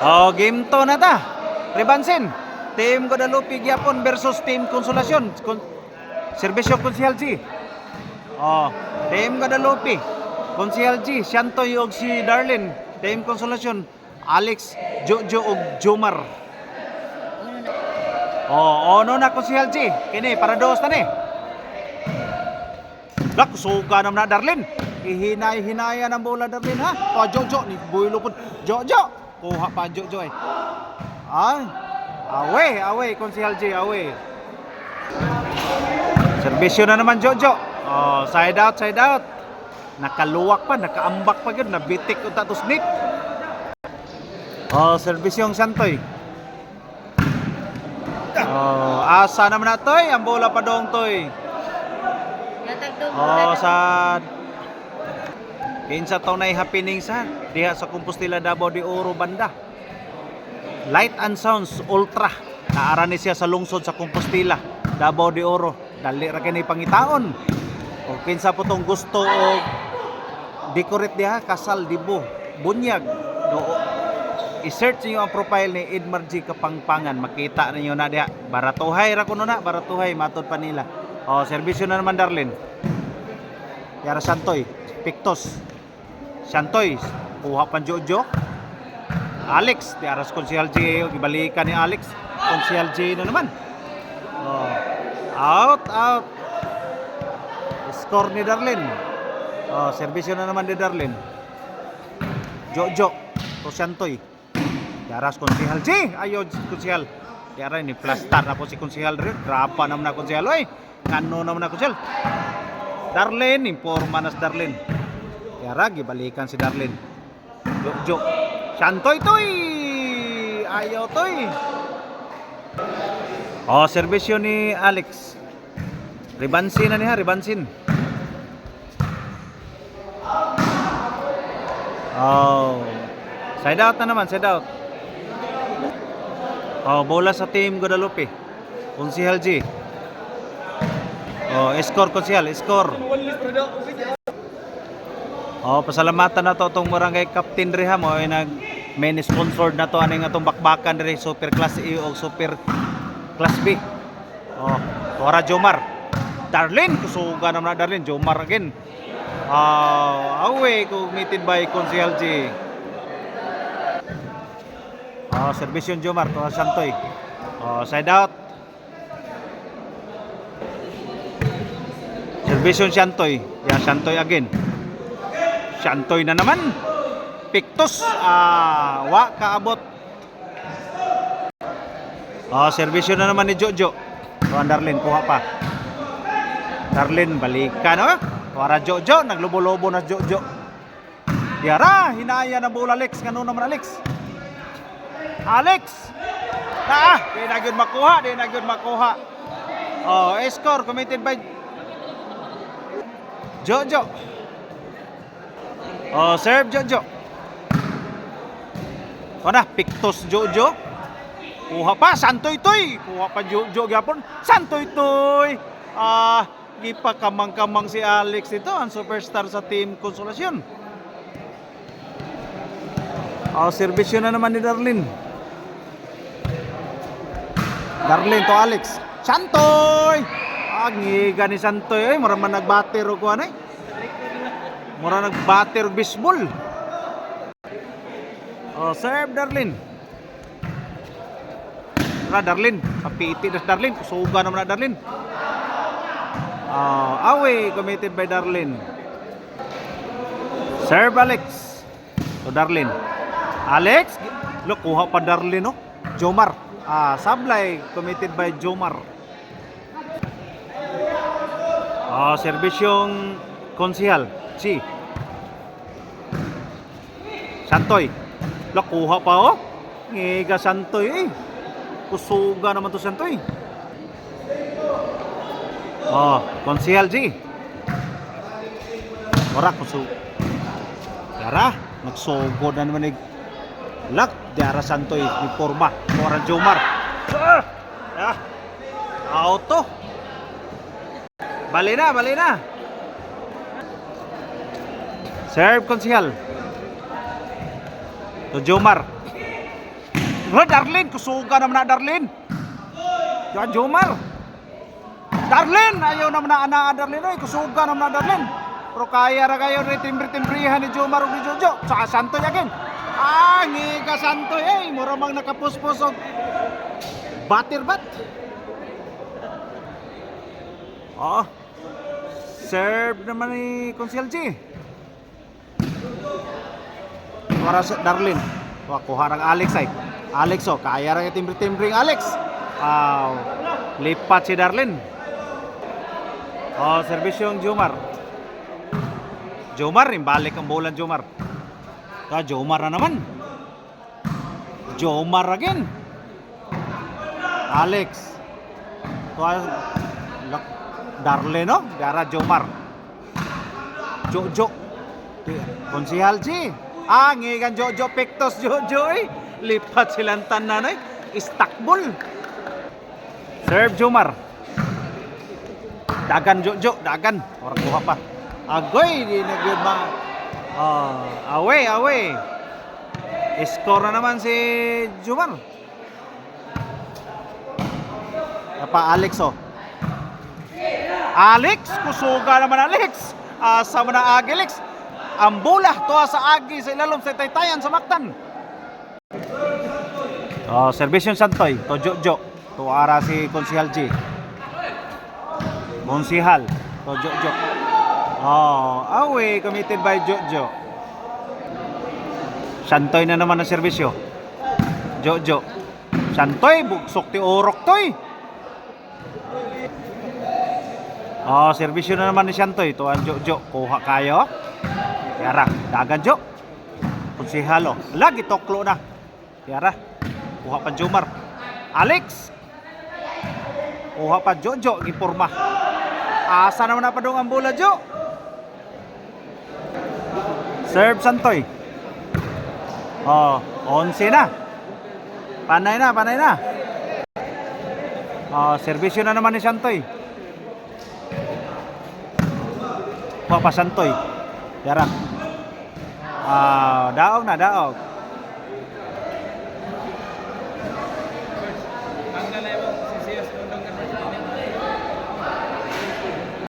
Oh, game to na ta. Ribansin. Team Guadalupe Gyapon versus Team Consolacion. Serbisyo Konsehal G. Oh, Team Guadalupe. Konsehal G, Shantoy og si Darlene. Team Consolacion, Alex, Jojo og Jomar. Oh, ono na Konsehal G. Kini para dos ta ni. Lak suga naman na Darlene. Ihinay-hinaya ng bola Darlene ha. Oh, Jojo ni Builo pud. Jojo. Kuha pa Jojo eh. Ay. Away, Konsehal G, away. Serbisyo na naman Jojo. Oh, side out. Nakaluwak pa, nakaambak pa gyud, nabitik unta to snake. Oh, serbisyong Santoy. Oh, asa naman na toy, ang bola pa dong toy. Oh, sa kinsa taw nay happening sa diha sa Compostela Davao de Oro banda. Light and Sounds Ultra. Naara ni siya sa lungsod sa Compostela, Davao de Oro. Dali ra kini pangitaon. O kinsa po tong gusto og decorate diha kasal dibo bunyag do i-search niyo ang profile ni Edmar G Kapangpangan, makita ninyo na diha. Baratuhay ra kuno na, baratuhay matod pa nila. O serbisyo na naman Darlene. Yara Santoy, Pictos. Santoy, kuha pa Jojo. Alex, di aras Konsehal G, gibalikan ni Alex. Konsehal G na naman. Oh. Out. Score ni Darlene. Oh, serbisyo na naman ni Darlene. Jojo, to Santoy. Di aras Konsehal G, ayo Konsehal. Di aras ni plastar na po si Konsehal rin. Drapa naman na Konsehal, oy. Kano naman na Konsehal. Darlene, informa nas Darlene. Di aras, gibalikan si Darlene. Jojo. Santoy toy. Ayaw toy. Oh, serbisyo ni Alex. Ribansin na niya, ribansin. Oh. Side out na naman, side out. Oh, bola sa Team Guadalupe. Konsehal G. Oh, score Konsehal, score. Oh, pasalamatan na to tong barangay captain reha mo ay nag main sponsored na to ani nga tong bakbakan diri Super Class A o Super Class B. Oh, Tora Jomar. Darlene kusuga naman na Darlene, Jomar again. Away committed by Konsehal G. Oh, serbisyon Jomar to Santoy. Oh, side out. Serbisyon Santoy. Ya Santoy again. Santoy na naman. Pictos. Wa kaabot. Oh, serbisyo na naman ni Jojo. Tuan Darlene, kuha pa. Darlene, balikan. Oh. Para Jojo, naglubo-lobo na Jojo. Diara, hinaya na bola Alex. Kano naman Alex? Alex! Di na gyud makuha. Oh, score committed by Jojo. Oh, serve Jojo. Wala, Pictos Jojo. Kuha pa, Santoy toy. Kuha pa Jojo gyapon. Santoy toy. Gipa kamang-kamang si Alex dito, ang superstar sa Team Consolacion. Oh, serbisyo na naman ni Darlene. Darlene to Alex. Santoy! Ngiga ni Santoy. Mura man nagbater o kuha na eh. Mura nagbater baseball. Oh, serve Darlene. Darlene. Kapiti na Darlene. Kusuga naman na Darlene. Away committed by Darlene. Serve Alex. To Darlene. Alex. Look, kuha pa Darlene, no? Jomar. Sablay committed by Jomar. Serbisyong Konsehal G. Santoy. Look, kuha pa, oh. Ngiga Santoy, eh. Kusuga naman to Santoy. Konsehal G. Ora kusug. Yara, nagsugod na naman ni Lak, Diara Santoy ni Porma. Ora Jomar. Auto. Bali na. Serve Konsehal. To Jomar. Wala, Darlene, kusuga naman na Darlene. Juan Jomar. Darlene, ayaw naman na ana Darlene, ay kusuga naman na Darlene. Pero kaya ra kayo timbre-timbrihan ni Jomar ug ni Jojo. Saka Santoy again. Ngiga Santoy, mura mang nakapuspos og batir-bat. Serve naman ni Consiel G. Para sa Darlene. Kuha ng Alex ay. Alex kaya rin timbre-timbring Alex. Lipat si Darlene. Servisyo yung Jomar. Jomar, balik ang bola Jomar. Jomar na naman. Jomar again. Alex. Darlene, no? Gara Jomar. Jojo. Konsihal G. Ngigan Jojo Pictos Jojo lipat silang tanan Istanbul. Serve Jomar. Dagan Jojo, dagan. Orang kuha pa. Agoy, di nagyud ma. Away. Score na naman si Jomar. Apa Alex Alex, kusuga naman Alex. Asa man na Alex. Ang bola tuwa sa agi sa ilalom sa taytayan sa Mactan. Servisyon Santoy, to Jojo. Tuara si Konsihal G. Konsihal, to Jojo. Away committed by Jojo. Santoy na naman ang servisyo. Jojo. Santoy, bugsok ti orok toy. Servisyo na naman ni Santoy. Tuan Jojo, kuha kayo. Tiara, dagan Jo. Konsihal lagi toklo na. Tiara, kuha pa Jomar. Alex. Kuha pa Jojo, giporma. Asa naman na pa dong ang bola Jo. Serve Santoy. 11 na. Panay na. Servisyo na naman ni Santoy. Kuha pa Santoy. Tiara. Daog na.